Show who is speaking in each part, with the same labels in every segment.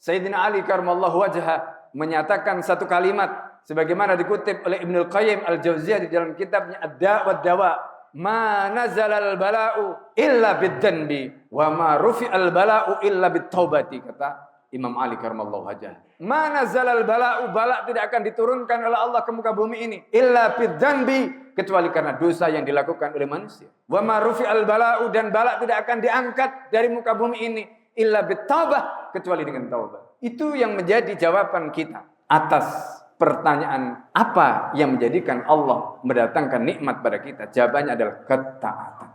Speaker 1: Sayyidina Ali karramallahu wajhah menyatakan satu kalimat sebagaimana dikutip oleh Ibnul Qayyim Al-Jauziyah di dalam kitabnya Ad-Da' wad Dawa, "Ma nazalal bala'u illa bid-danbi wa ma rufi'al bala'u illa bit-taubati," kata Imam Ali karramallahu wajhah. "Ma nazalal bala'u, bala tidak akan diturunkan oleh Allah ke muka bumi ini illa bid-danbi, kecuali karena dosa yang dilakukan oleh manusia. Wa ma rufi'al bala'u, dan bala tidak akan diangkat dari muka bumi ini illa bit-taubah, kecuali dengan taubat." Itu yang menjadi jawaban kita atas pertanyaan apa yang menjadikan Allah mendatangkan nikmat pada kita. Jawabannya adalah ketaatan.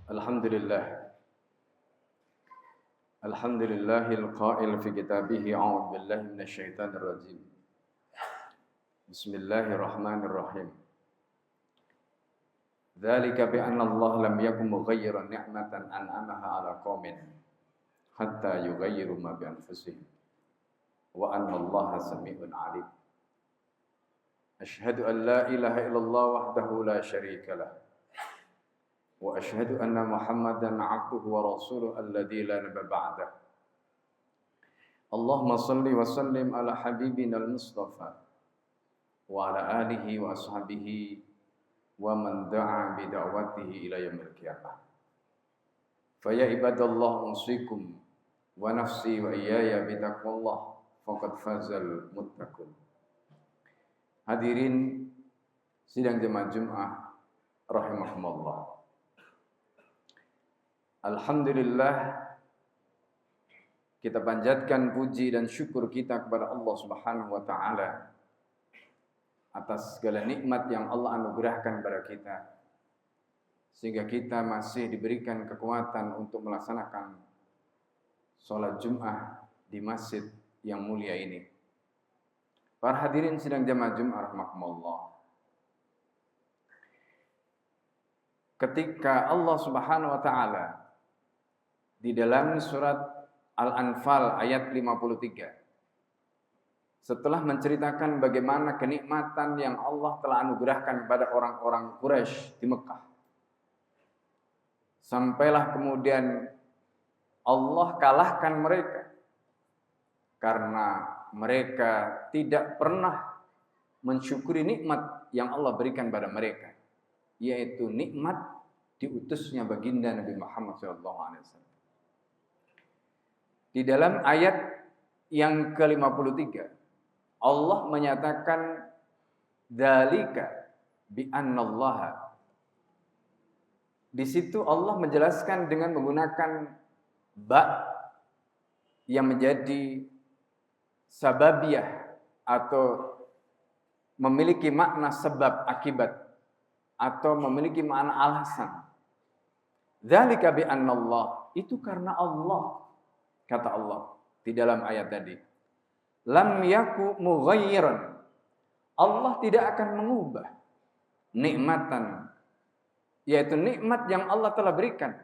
Speaker 1: Alhamdulillah. Alhamdulillahil qail fi kitabih, a'udzu billahi minasyaitonir rajim. Bismillahirrahmanirrahim. Dzalika bi anna Allah lam yakun mughayyiran ni'matan an'amaha 'ala qaumin hatta yughayyiru ma bi anfusihim wa anna Allaha samii'un 'alim. Asyhadu an la ilaha illallah wahdahu la syarika lah wa asyhadu anna Muhammadan 'abduhu wa rasuluhu alladzi la nabiyya ba'dahu. Allahumma shalli wa sallim ala habibina al-Mustafa wa ala alihi wa ashabihi wa man da'a bi da'watihi ila yaumil qiyamah. Fa ya ibadallah, usikum wa nafsi wa iyaya bi taqwallah, faqad fazal muttaqun. Hadirin sidang jemaah Jumat rahimakumullah. Alhamdulillah, kita panjatkan puji dan syukur kita kepada Allah Subhanahu wa taala atas segala nikmat yang Allah anugerahkan kepada kita, sehingga kita masih diberikan kekuatan untuk melaksanakan sholat Jum'ah di masjid yang mulia ini. Para hadirin sidang jamaah Jum'ah rahimakumullah. Ketika Allah Subhanahu wa taala di dalam surat Al-Anfal ayat 53, setelah menceritakan bagaimana kenikmatan yang Allah telah anugerahkan kepada orang-orang Quraisy di Mekah, sampailah kemudian Allah kalahkan mereka karena mereka tidak pernah mensyukuri nikmat yang Allah berikan pada mereka, yaitu nikmat diutusnya baginda Nabi Muhammad SAW. Di dalam ayat yang ke-53, Allah menyatakan dzalika bi annallaha. Di situ Allah menjelaskan dengan menggunakan ba yang menjadi sababiyah atau memiliki makna sebab akibat atau memiliki makna alasan. Dzalika bi annallah, itu karena Allah, kata Allah di dalam ayat tadi. Lam yaku mughayyiran, Allah tidak akan mengubah nikmatan, yaitu nikmat yang Allah telah berikan,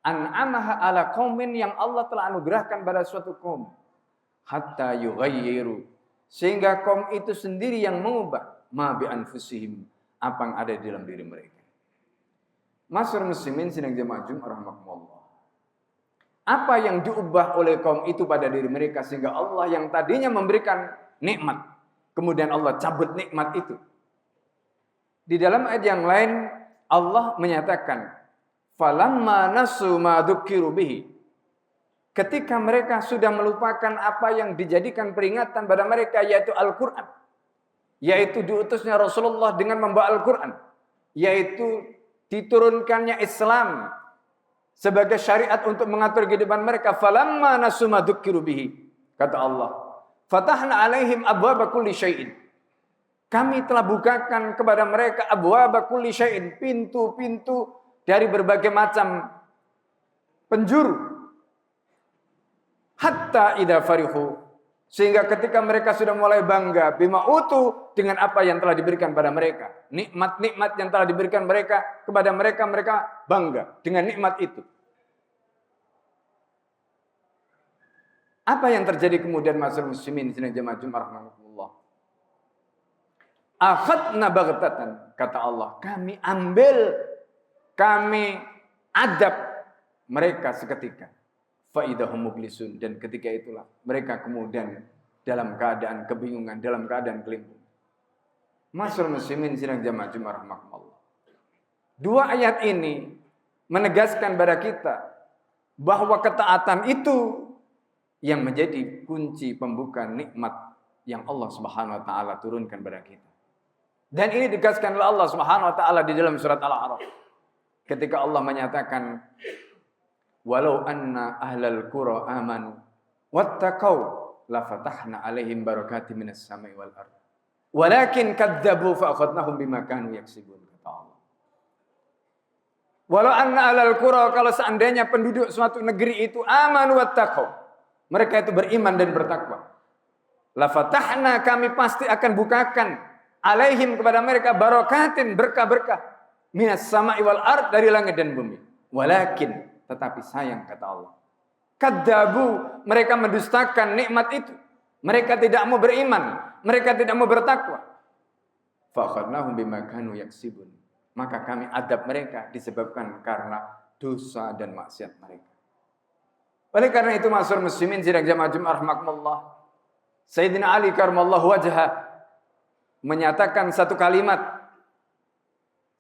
Speaker 1: an'amaha ala qaumin, yang Allah telah anugerahkan pada suatu kaum, hatta yughayyiru, sehingga kaum itu sendiri yang mengubah ma bi anfusihim, apa yang ada di dalam diri mereka. Masyarul muslimin sidang jemaah Jumat rahimakumullah. Apa yang diubah oleh kaum itu pada diri mereka sehingga Allah yang tadinya memberikan nikmat, kemudian Allah cabut nikmat itu. Di dalam ayat yang lain Allah menyatakan, falamma nasu ma dzukiru bihi, ketika mereka sudah melupakan apa yang dijadikan peringatan pada mereka, yaitu Al-Quran, yaitu diutusnya Rasulullah dengan membawa Al-Quran, yaitu diturunkannya Islam sebagai syariat untuk mengatur kehidupan mereka. Falamma nasu ma dzukiru bihi, kata Allah, fatahna alaihim abwaaba kulli syai'in, kami telah bukakan kepada mereka abwaaba kulli syai'in, pintu-pintu dari berbagai macam penjuru, hatta idza farihu, sehingga ketika mereka sudah mulai bangga bima utu, dengan apa yang telah diberikan pada mereka, nikmat-nikmat yang telah diberikan mereka kepada mereka, mereka bangga dengan nikmat itu. Apa yang terjadi kemudian masyarakat muslimin sidang jemaah Jumat rahimakumullah? Akhadna baghtatan, kata Allah, kami ambil, kami adab mereka seketika. Faidahum mublisun, dan ketika itulah mereka kemudian dalam keadaan kebingungan, dalam keadaan kelimpahan. Masyaallah muslimin sidang jamaah Jumat rahmatullah. Dua ayat ini menegaskan pada kita bahwa ketaatan itu yang menjadi kunci pembuka nikmat yang Allah Subhanahu wa taala turunkan pada kita. Dan ini ditegaskan oleh Allah Subhanahu wa taala di dalam surat Al-A'raf. Ketika Allah menyatakan, "Walau anna ahlal qura amanu wattaqau la fatahna 'alaihim barakatim minas sama'i wal ardh. Walakin kadzdzabu fa akhadnahum bima kanu yaksibun." Kata Allah. Walau anna ahlal qura, kalau seandainya penduduk suatu negeri itu amanu wattaqau, mereka itu beriman dan bertakwa, la fatahna, kami pasti akan bukakan, alaihim, kepada mereka, barakatin, berkah-berkah, minas sama'i wal ard, dari langit dan bumi. Walakin, tetapi sayang, kata Allah, kadzabu, mereka mendustakan nikmat itu. Mereka tidak mau beriman, mereka tidak mau bertakwa. Fa akhadnahum bima kanu yaksibun, maka kami adab mereka disebabkan karena dosa dan maksiat mereka. Oleh karena itu, ma'asyiral muslimin sidang jamaah Jumat rahmatullah, Sayyidina Ali karramallahu wajhah menyatakan satu kalimat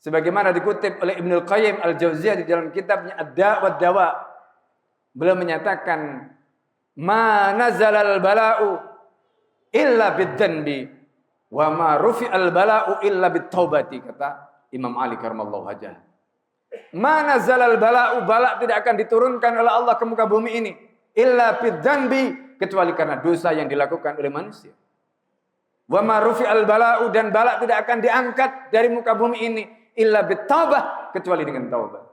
Speaker 1: sebagaimana dikutip oleh Ibnu Qayyim Al-Jauziyah di dalam kitabnya Ad-Da' wad Dawa. Beliau menyatakan, "Ma nazalal bala'u illa bid-danbi wa ma rufi'al bala'u illa bit-taubati," kata Imam Ali karramallahu wajhah. Ma nazalal bala'u, bala tidak akan diturunkan oleh Allah ke muka bumi ini illa bid-danbi, kecuali karena dosa yang dilakukan oleh manusia. Wa ma rufi'al bala'u, dan bala tidak akan diangkat dari muka bumi ini illa bit-taubah, kecuali dengan taubat.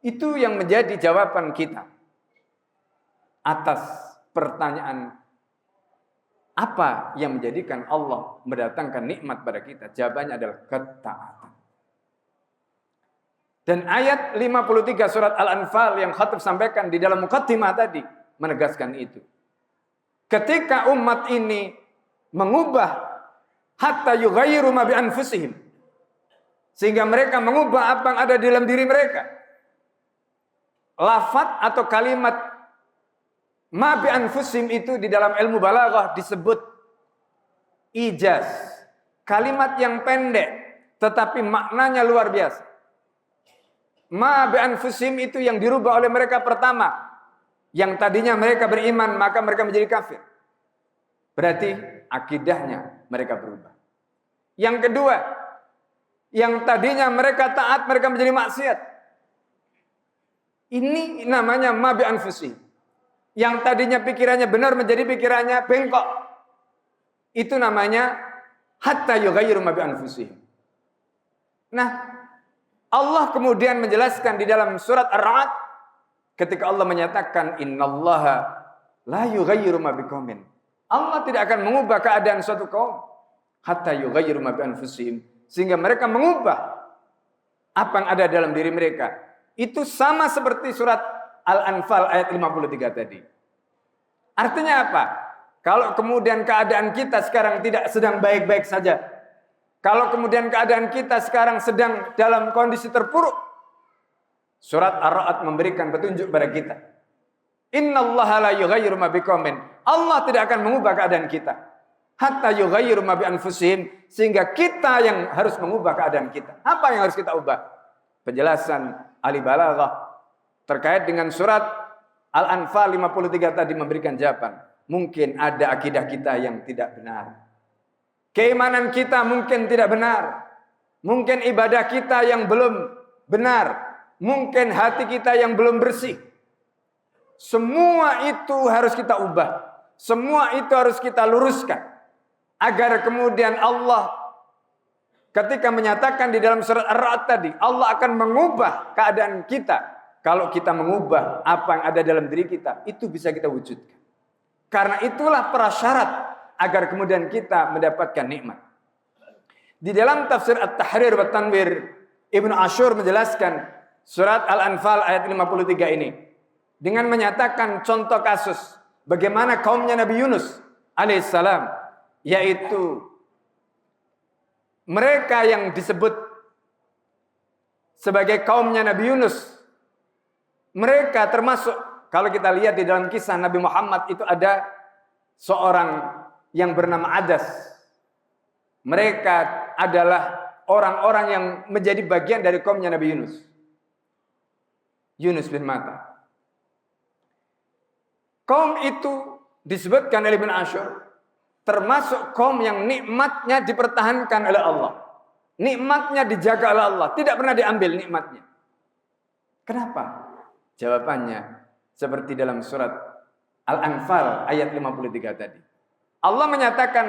Speaker 1: Itu yang menjadi jawaban kita atas pertanyaan apa yang menjadikan Allah mendatangkan nikmat pada kita. Jawabannya adalah ketaatan. Dan ayat 53 surat Al-Anfal yang Khatib sampaikan di dalam muqaddimah tadi menegaskan itu. Ketika umat ini mengubah hatta yughayyiru ma bi anfusihim, sehingga mereka mengubah apa yang ada di dalam diri mereka. Lafaz atau kalimat ma bi anfusihim itu di dalam ilmu balaghah disebut ijaz. Kalimat yang pendek tetapi maknanya luar biasa. Ma bi anfusihim itu yang dirubah oleh mereka pertama. Yang tadinya mereka beriman, maka mereka menjadi kafir. Berarti akidahnya mereka berubah. Yang kedua, yang tadinya mereka taat, mereka menjadi maksiat. Ini namanya ma bi anfusihim. Yang tadinya pikirannya benar menjadi pikirannya bengkok. Itu namanya hatta yughayyiru ma bi anfusihim. Nah, Allah kemudian menjelaskan di dalam surat Ar-Ra'd ketika Allah menyatakan innallaha la yughayyiru ma biqaumin. Allah tidak akan mengubah keadaan suatu kaum hatta yughayyiru ma bi anfusihim, sehingga mereka mengubah apa yang ada dalam diri mereka. Itu sama seperti surat Al-Anfal ayat 53 tadi. Artinya apa? Kalau kemudian keadaan kita sekarang tidak sedang baik-baik saja, kalau kemudian keadaan kita sekarang sedang dalam kondisi terpuruk, surat Ar-Ra'd memberikan petunjuk pada kita. Innallaha la yughayyiru ma biqaumin. Allah tidak akan mengubah keadaan kita hatta yughayyiru ma bi anfusihim, sehingga kita yang harus mengubah keadaan kita. Apa yang harus kita ubah? Penjelasan ahli balaghah terkait dengan surat Al-Anfal 53 tadi memberikan jawaban. Mungkin ada akidah kita yang tidak benar. Keimanan kita mungkin tidak benar. Mungkin ibadah kita yang belum benar. Mungkin hati kita yang belum bersih. Semua itu harus kita ubah. Semua itu harus kita luruskan. Agar kemudian Allah ketika menyatakan di dalam surat Ar-Ra'd tadi, Allah akan mengubah keadaan kita. Kalau kita mengubah apa yang ada dalam diri kita, itu bisa kita wujudkan. Karena itulah prasyarat agar kemudian kita mendapatkan nikmat. Di dalam tafsir At-Tahrir wa Tanwir, Ibnu Ashur menjelaskan surat Al-Anfal ayat 53 ini dengan menyatakan contoh kasus bagaimana kaumnya Nabi Yunus alaihissalam, yaitu mereka yang disebut sebagai kaumnya Nabi Yunus, mereka termasuk, kalau kita lihat di dalam kisah Nabi Muhammad itu ada seorang yang bernama Adas. Mereka adalah orang-orang yang menjadi bagian dari kaumnya Nabi Yunus. Yunus bin Matta. Kaum itu disebutkan oleh Ibn Ashur termasuk kaum yang nikmatnya dipertahankan oleh Allah. Nikmatnya dijaga oleh Allah, tidak pernah diambil nikmatnya. Kenapa? Jawabannya seperti dalam surat Al-Anfal ayat 53 tadi. Allah menyatakan,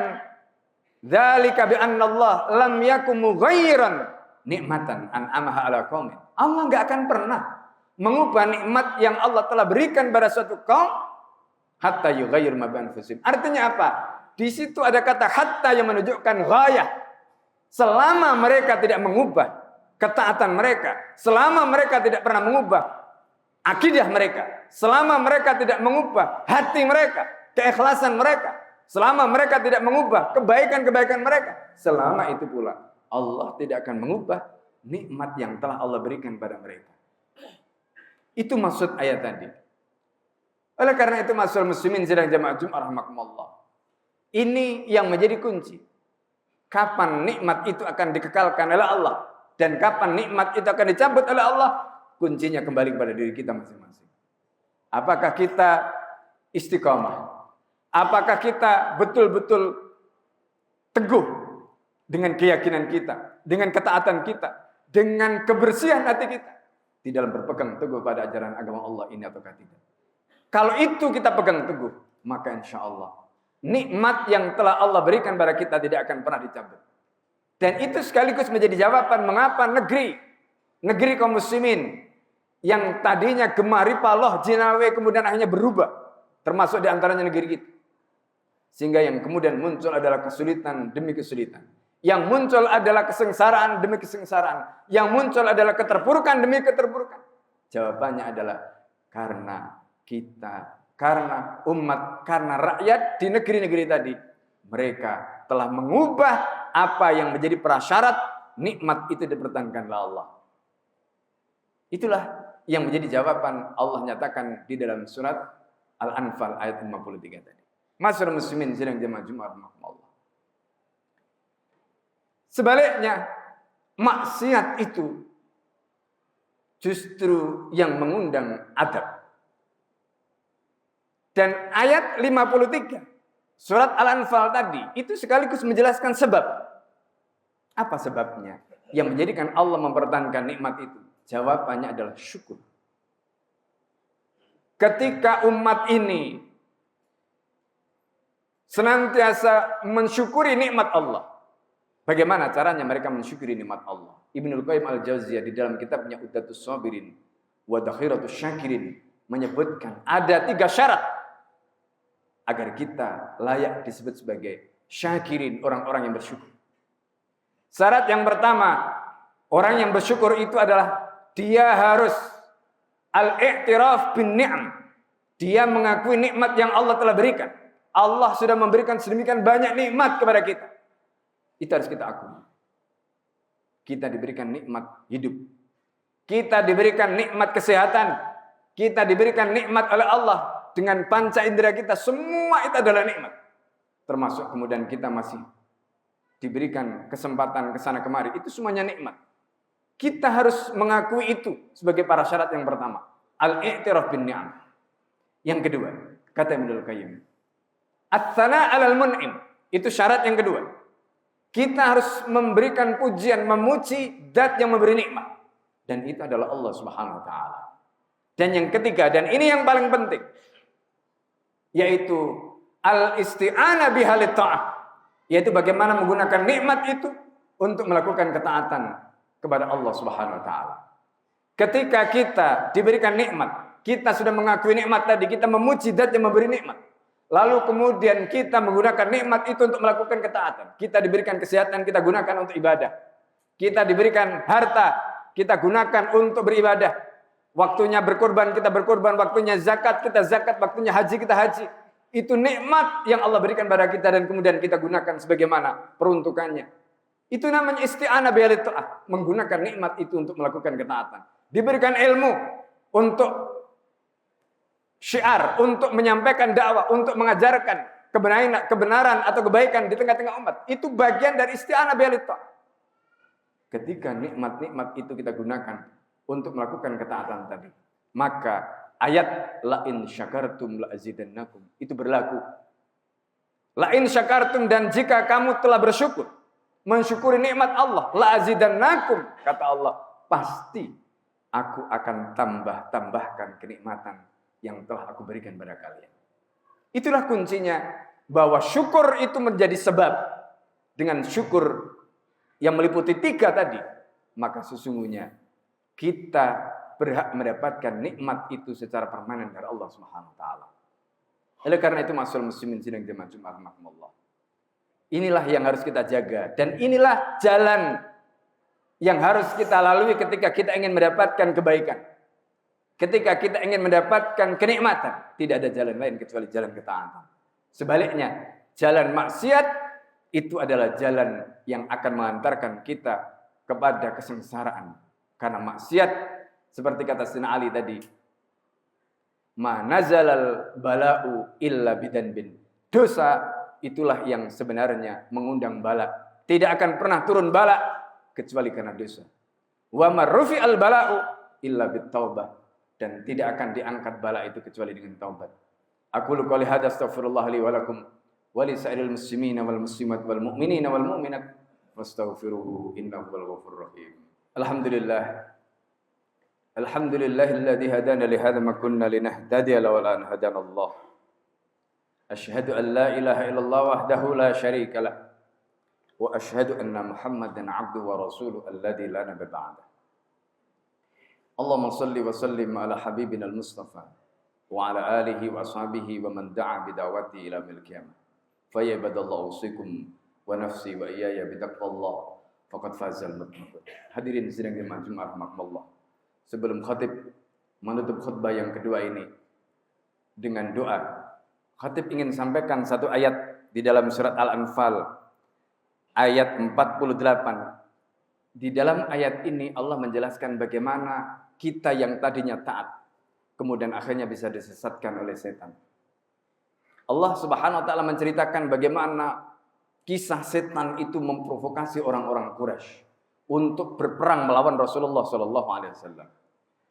Speaker 1: "Dzalika bi anna Allah lam yakum mughayyiran nikmatan an'amaha ala qaumin." Allah enggak akan pernah mengubah nikmat yang Allah telah berikan pada suatu kaum hatta yughayyir ma bi anfusihim. Artinya apa? Di situ ada kata hatta yang menunjukkan ghayah. Selama mereka tidak mengubah ketaatan mereka, selama mereka tidak pernah mengubah akidah mereka, selama mereka tidak mengubah hati mereka, keikhlasan mereka, selama mereka tidak mengubah kebaikan-kebaikan mereka, selama itu pula Allah tidak akan mengubah nikmat yang telah Allah berikan pada mereka. Itu maksud ayat tadi. Oleh karena itu, masyaallah muslimin sidang jamaah Jumat rahimakumullah, ini yang menjadi kunci. Kapan nikmat itu akan dikekalkan oleh Allah dan kapan nikmat itu akan dicabut oleh Allah, kuncinya kembali kepada diri kita masing-masing. Apakah kita istiqamah? Apakah kita betul-betul teguh dengan keyakinan kita, dengan ketaatan kita, dengan kebersihan hati kita di dalam berpegang teguh pada ajaran agama Allah ini ataukah tidak? Kalau itu kita pegang teguh, maka insya Allah nikmat yang telah Allah berikan pada kita tidak akan pernah dicabut. Dan itu sekaligus menjadi jawaban mengapa negeri kaum muslimin yang tadinya gemari paloh jinawe kemudian akhirnya berubah, termasuk di antaranya negeri kita. Sehingga yang kemudian muncul adalah kesulitan demi kesulitan. Yang muncul adalah kesengsaraan demi kesengsaraan. Yang muncul adalah keterpurukan demi keterpurukan. Jawabannya adalah karena kita, karena umat, karena rakyat di negeri-negeri tadi, mereka telah mengubah apa yang menjadi prasyarat nikmat itu dipertahankan oleh Allah. Itulah yang menjadi jawaban Allah nyatakan di dalam surat Al-Anfal ayat 53 tadi. Masyaallah muslimin sidang jamaah Jumat rahimakumullah. Sebaliknya, maksiat itu justru yang mengundang adab. Dan ayat 53 surat Al-Anfal tadi itu sekaligus menjelaskan sebab. Apa sebabnya yang menjadikan Allah mempertahankan nikmat itu? Jawabannya adalah syukur. Ketika umat ini senantiasa mensyukuri nikmat Allah, bagaimana caranya mereka mensyukuri nikmat Allah? Ibnul Qayyim Al-Jauziyah di dalam kitabnya Uddatus Sabirin wa Dakhiratus Syakirin menyebutkan ada 3 syarat agar kita layak disebut sebagai syakirin, orang-orang yang bersyukur. Syarat yang pertama, orang yang bersyukur itu adalah dia harus al-i'tiraf bin ni'am. Dia mengakui nikmat yang Allah telah berikan. Allah sudah memberikan sedemikian banyak nikmat kepada kita. Itu harus kita akui. Kita diberikan nikmat hidup. Kita diberikan nikmat kesehatan. Kita diberikan nikmat oleh Allah. Dengan panca indera kita, semua itu adalah nikmat. Termasuk kemudian kita masih diberikan kesempatan ke sana kemari. Itu semuanya nikmat. Kita harus mengakui itu sebagai prasyarat yang pertama. Al-i'tiraf bin ni'am. Yang kedua, kata Ibnul Qayyim, at-tsana 'alal mun'im. Itu syarat yang kedua. Kita harus memberikan pujian, memuji zat yang memberi nikmat. Dan itu adalah Allah Subhanahu wa taala. Dan yang ketiga, dan ini yang paling penting, yaitu al-isti'anah bihalit ta'ah, yaitu bagaimana menggunakan nikmat itu untuk melakukan ketaatan kepada Allah Subhanahu wa taala. Ketika kita diberikan nikmat, kita sudah mengakui nikmat tadi, kita memuji zat yang memberi nikmat. Lalu kemudian kita menggunakan nikmat itu untuk melakukan ketaatan. Kita diberikan kesehatan, kita gunakan untuk ibadah. Kita diberikan harta, kita gunakan untuk beribadah. Waktunya berkorban, kita berkorban. Waktunya zakat, kita zakat. Waktunya haji, kita haji. Itu nikmat yang Allah berikan pada kita dan kemudian kita gunakan sebagaimana peruntukannya. Itu namanya isti'anah bi'al ta'ah, menggunakan nikmat itu untuk melakukan ketaatan. Diberikan ilmu untuk syiar, untuk menyampaikan dakwah, untuk mengajarkan kebenaran atau kebaikan di tengah-tengah umat. Itu bagian dari isti'anah bi'al ta'ah. Ketika nikmat-nikmat itu kita gunakan untuk melakukan ketaatan tadi, maka ayat la in syakartum la azidannakum itu berlaku. La in syakartum, dan jika kamu telah bersyukur, mensyukuri nikmat Allah, la azidannakum, kata Allah, pasti aku akan tambahkan kenikmatan yang telah aku berikan pada kalian. Itulah kuncinya, bahwa syukur itu menjadi sebab. Dengan syukur yang meliputi 3 tadi, maka sesungguhnya kita berhak mendapatkan nikmat itu secara permanen dari Allah Subhanahu wa taala. Oleh karena itu, ma'asyiral muslimin sidang jemaah Jumat rahimakumullah, inilah yang harus kita jaga, dan inilah jalan yang harus kita lalui ketika kita ingin mendapatkan kebaikan. Ketika kita ingin mendapatkan kenikmatan, tidak ada jalan lain kecuali jalan ketaatan. Sebaliknya, jalan maksiat itu adalah jalan yang akan mengantarkan kita kepada kesengsaraan. Karena maksiat, seperti kata Sayyidina Ali tadi, ma nazalal bala'u illa bidanbin. Dosa itulah yang sebenarnya mengundang bala. Tidak akan pernah turun bala kecuali karena dosa. Wa marrufi al bala'u illa bittaubah, dan tidak akan diangkat bala itu kecuali dengan taubat. Aku qouli hadza astaghfirullah li wa lakum wa li sa'iril muslimina wal muslimat wal mu'minina wal mu'minat fastaghfiruhu innahu wal ghafurur rahim. Alhamdulillah. Alhamdulillahilladzi hadana li hadza ma kunna linahtadiya laula an hadana Allah. Asyhadu an la ilaha illallah wahdahu la syarika lah. Wa asyhadu anna Muhammadan 'abduhu wa rasuluhu alladzi la nabiyya ba'da. Allahumma shalli wa sallim ala habibina al-Mustafa wa ala alihi wa ashabihi wa man da'a bi da'wati ila yaumil qiyamah. Fa ya ibadallah usikum wa nafsi wa iyaya bi taqwallah faqad fazal muttaqin. Hadirin sidang jemaah Jumat rahimakumullah. Sebelum khatib menutup khutbah yang kedua ini dengan doa, khatib ingin sampaikan satu ayat di dalam surat Al-Anfal ayat 48. Di dalam ayat ini Allah menjelaskan bagaimana kita yang tadinya taat kemudian akhirnya bisa disesatkan oleh setan. Allah Subhanahu wa taala menceritakan bagaimana kisah setan itu memprovokasi orang-orang Quraisy untuk berperang melawan Rasulullah sallallahu alaihi wasallam.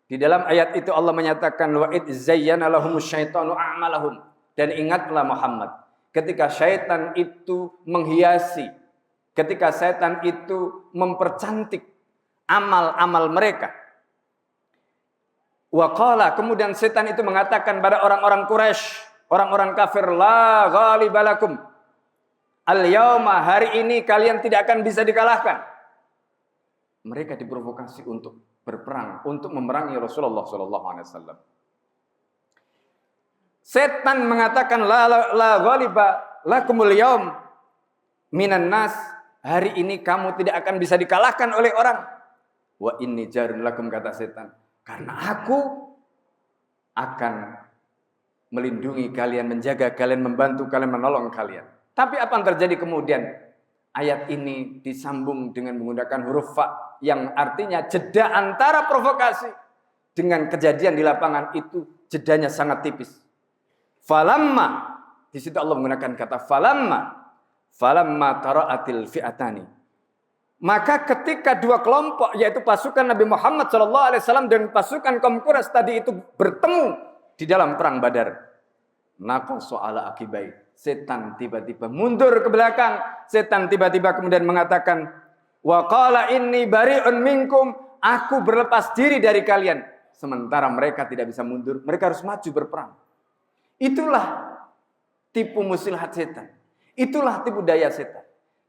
Speaker 1: Di dalam ayat itu Allah menyatakan wa id zayyana lahumus syaitanu a'malahum, dan ingatlah Muhammad ketika syaitan itu menghiasi, ketika setan itu mempercantik amal-amal mereka. Wa qala, kemudian setan itu mengatakan pada orang-orang Quraisy, orang-orang kafir, la ghalibalakum al-yauma, hari ini kalian tidak akan bisa dikalahkan. Mereka diprovokasi untuk berperang, untuk memerangi Rasulullah sallallahu alaihi wasallam. Setan mengatakan la ghaliba lakumul yaum minan nas, hari ini kamu tidak akan bisa dikalahkan oleh orang. Wa inni jarun lakum, kata setan, karena aku akan melindungi kalian, menjaga kalian, membantu kalian, menolong kalian. Tapi apa yang terjadi kemudian? Ayat ini disambung dengan menggunakan huruf fa, yang artinya jeda antara provokasi dengan kejadian di lapangan itu jedanya sangat tipis. Falamma, di situ Allah menggunakan kata falamma tara'atil fi'atani. Maka ketika dua kelompok, yaitu pasukan Nabi Muhammad SAW dan pasukan kaum Quraisy tadi itu bertemu di dalam perang Badar, naqasu ala akibai, setan tiba-tiba mundur ke belakang. Setan tiba-tiba kemudian mengatakan, wa qala inni bari'un minkum, aku berlepas diri dari kalian. Sementara mereka tidak bisa mundur, mereka harus maju berperang. Itulah tipu muslihat setan. Itulah tipu daya setan.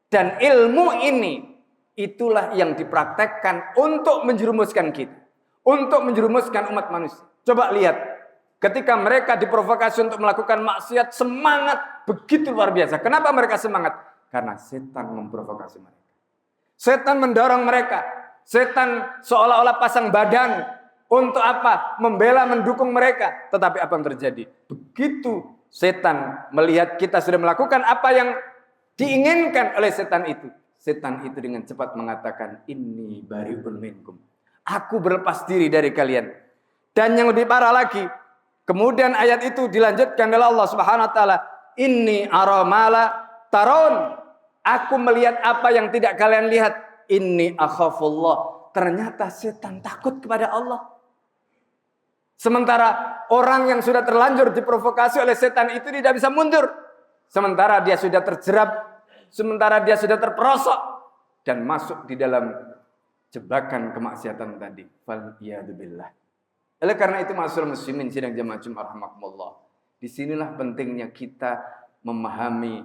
Speaker 1: Dan ilmu ini, itulah yang dipraktekkan untuk menjerumuskan kita, untuk menjerumuskan umat manusia. Coba lihat, ketika mereka diprovokasi untuk melakukan maksiat, semangat begitu luar biasa. Kenapa mereka semangat? Karena setan memprovokasi mereka. Setan mendorong mereka. Setan seolah-olah pasang badan untuk apa? Membela, mendukung mereka. Tetapi apa yang terjadi? Begitu setan melihat kita sudah melakukan apa yang diinginkan oleh setan itu, setan itu dengan cepat mengatakan, inni bari'un minkum. Aku berlepas diri dari kalian. Dan yang lebih parah lagi, kemudian ayat itu dilanjutkan oleh Allah Subhanahu wa taala, inni ara mala taron. Aku melihat apa yang tidak kalian lihat. Inni akhafullah. Ternyata setan takut kepada Allah. Sementara orang yang sudah terlanjur diprovokasi oleh setan itu tidak bisa mundur. Sementara dia sudah terjerap, sementara dia sudah terperosok dan masuk di dalam jebakan kemaksiatan tadi. Faliyadzubillah. Oleh karena itu ma'asyiral muslimin sidang jamaah Jumat rahimakumullah. Disinilah pentingnya kita memahami,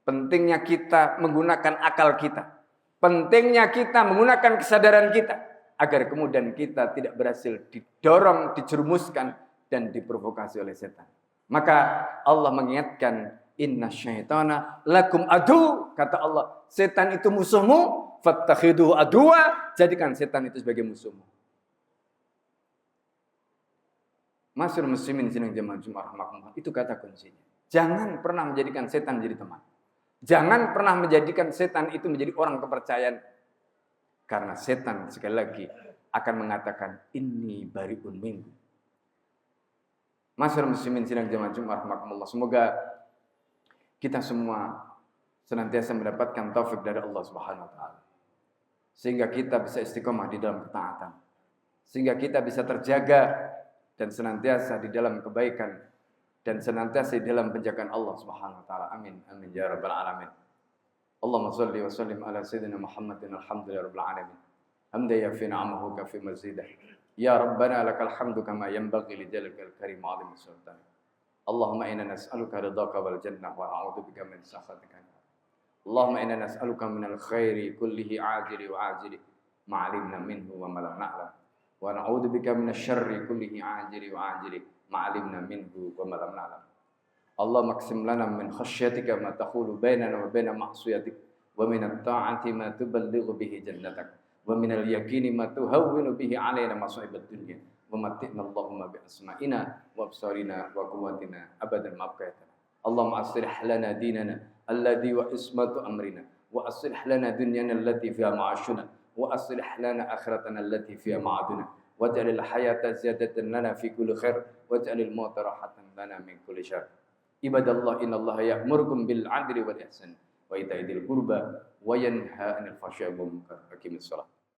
Speaker 1: pentingnya kita menggunakan akal kita, pentingnya kita menggunakan kesadaran kita, agar kemudian kita tidak berhasil didorong, dijerumuskan, dan diprovokasi oleh setan. Maka Allah mengingatkan, inna syaitana lakum adu. Kata Allah, setan itu musuhmu. Fattakhiduhu aduwa. Jadikan setan itu sebagai musuhmu. Ma'asyiral muslimin sidang jamaah Jumat rahimakumullah. Itu kata kuncinya. Jangan pernah menjadikan setan menjadi teman. Jangan pernah menjadikan setan itu menjadi orang kepercayaan. Karena setan sekali lagi akan mengatakan, inni bari'un minkum. Ma'asyiral muslimin sidang jamaah Jumat rahimakumullah. Semoga kita semua senantiasa mendapatkan taufik dari Allah Subhanahu wa taala. Sehingga kita bisa istiqomah di dalam ketaatan. Sehingga kita bisa terjaga dan senantiasa di dalam kebaikan dan senantiasa di dalam penjagaan Allah Subhanahu wa taala. Amin. Amin ya rabbal alamin. Allahumma shalli wa sallim ala sayyidina Muhammadin alhamdulillahi rabbil alamin. Hamdan yafi ni'amahu kafi mazidah. Ya rabbana lakal hamdu kama yanbaghi li jalalil karim wa 'azimi sultanik. Allahumma inna nas'aluka ridhaka wal jannah wa na'udzubika min sakhatika. Allahumma inna nas'aluka minal khairi kullihi ajili wa ajili ma 'alimna minhu wa ma lam na'lam. Wa na'udzubika minasyarri kullihi ajili wa ajili ma 'alimna minhu wa ma lam na'lam. Allahumma qsim lana min khasyyatika ma tahulu bainana wa baina ma'siyatik wa min at-ta'ati ma tuballighu bihi jannatak wa min al-yaqini ma tuhawwinu bihi 'alaina masa'ibad dunya wa matti'na Allahumma bi asma'ina wa absarina wa quwwatina abadan ma abqaitana. Allahumma aslih lana dinana alladhi wa ismatu amrina wa aslih lana dunyana allati fiha ma'ashuna wa aslih lana akhiratana allati fiha ma'aduna waj'alil hayata ziyadatan lana fi kulli khair waj'alil mauta rahatan lana min kulli syarr. Ibadallah innallaha ya'murukum bil 'adli wal ihsan wa ita'i dzil qurba wa yanha 'anil fahsya'i wal munkar. Aqimissalah.